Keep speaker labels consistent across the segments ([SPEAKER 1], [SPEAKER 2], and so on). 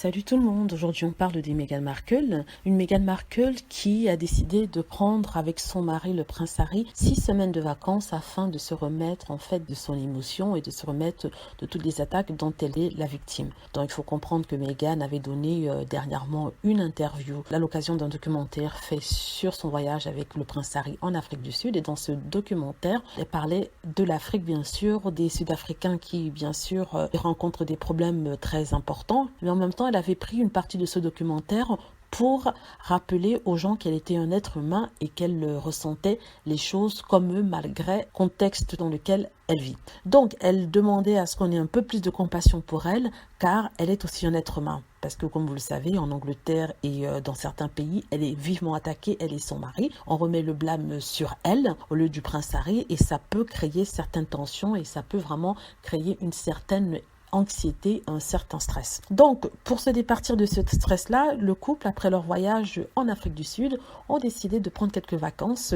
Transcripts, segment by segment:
[SPEAKER 1] Salut tout le monde, aujourd'hui on parle de Meghan Markle, une Meghan Markle qui a décidé de prendre avec son mari le prince Harry 6 semaines de vacances afin de se remettre en fait de son émotion et de se remettre de toutes les attaques dont elle est la victime. Donc il faut comprendre que Meghan avait donné dernièrement une interview à l'occasion d'un documentaire fait sur son voyage avec le prince Harry en Afrique du Sud, et dans ce documentaire elle parlait de l'Afrique bien sûr, des Sud-Africains qui bien sûr rencontrent des problèmes très importants, mais en même temps elle avait pris une partie de ce documentaire pour rappeler aux gens qu'elle était un être humain et qu'elle ressentait les choses comme eux malgré le contexte dans lequel elle vit. Donc elle demandait à ce qu'on ait un peu plus de compassion pour elle, car elle est aussi un être humain. Parce que comme vous le savez, en Angleterre et dans certains pays, elle est vivement attaquée, elle et son mari. On remet le blâme sur elle au lieu du prince Harry, et ça peut créer certaines tensions et ça peut vraiment créer une certaine anxiété, un certain stress. Donc, pour se départir de ce stress-là, le couple, après leur voyage en Afrique du Sud, ont décidé de prendre quelques vacances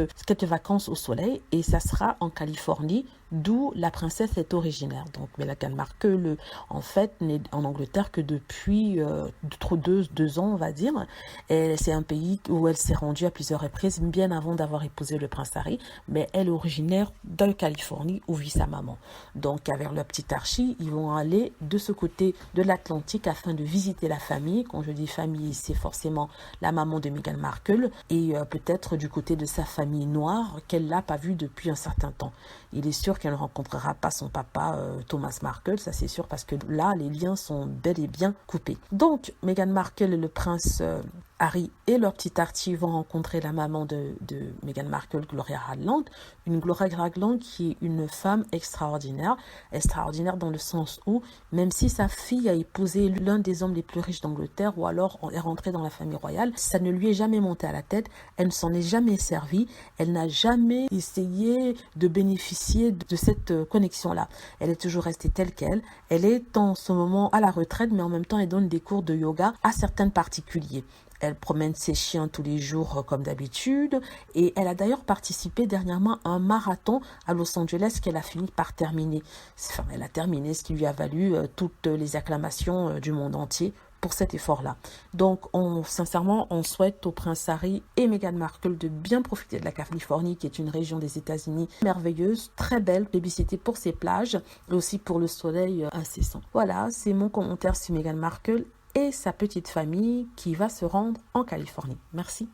[SPEAKER 1] au soleil, et ça sera en Californie, d'où la princesse est originaire. Donc, Meghan Markle, en fait, n'est en Angleterre que depuis deux ans, on va dire. C'est un pays où elle s'est rendue à plusieurs reprises, bien avant d'avoir épousé le prince Harry, mais elle est originaire de Californie, où vit sa maman. Donc, avec leur petite Archie, ils vont aller de ce côté de l'Atlantique afin de visiter la famille. Quand je dis famille, c'est forcément la maman de Meghan Markle, et peut-être du côté de sa famille noire qu'elle n'a pas vue depuis un certain temps. Il est sûr qu'elle ne rencontrera pas son papa Thomas Markle, ça c'est sûr, parce que là les liens sont bel et bien coupés. Donc Meghan Markle et le prince Harry et leur petit Archie vont rencontrer la maman de Meghan Markle, Gloria Ragland. Une Gloria Ragland qui est une femme extraordinaire dans le sens où, même si sa fille a épousé l'un des hommes les plus riches d'Angleterre, ou alors est rentrée dans la famille royale, ça ne lui est jamais monté à la tête, elle ne s'en est jamais servie, elle n'a jamais essayé de bénéficier de cette connexion-là. Elle est toujours restée telle qu'elle, elle est en ce moment à la retraite, mais en même temps elle donne des cours de yoga à certains particuliers. Elle promène ses chiens tous les jours comme d'habitude, et elle a d'ailleurs participé dernièrement à un marathon à Los Angeles qu'elle a fini par terminer. Enfin, elle a terminé, ce qui lui a valu toutes les acclamations du monde entier pour cet effort-là. Donc, sincèrement, on souhaite au prince Harry et Meghan Markle de bien profiter de la Californie, qui est une région des États-Unis merveilleuse, très belle, plébiscitée pour ses plages et aussi pour le soleil incessant. Voilà, c'est mon commentaire sur Meghan Markle et sa petite famille qui va se rendre en Californie. Merci.